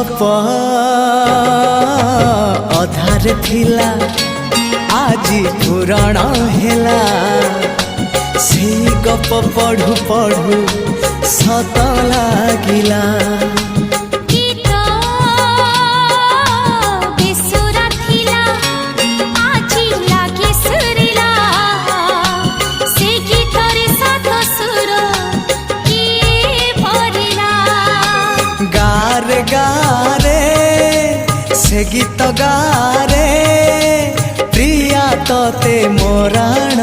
गप अधार थिला आजी पुराण हेला से गप पढ़ु पढ़ु सत लागिला गारे गारे से गीत गारे प्रिया तोते मोराण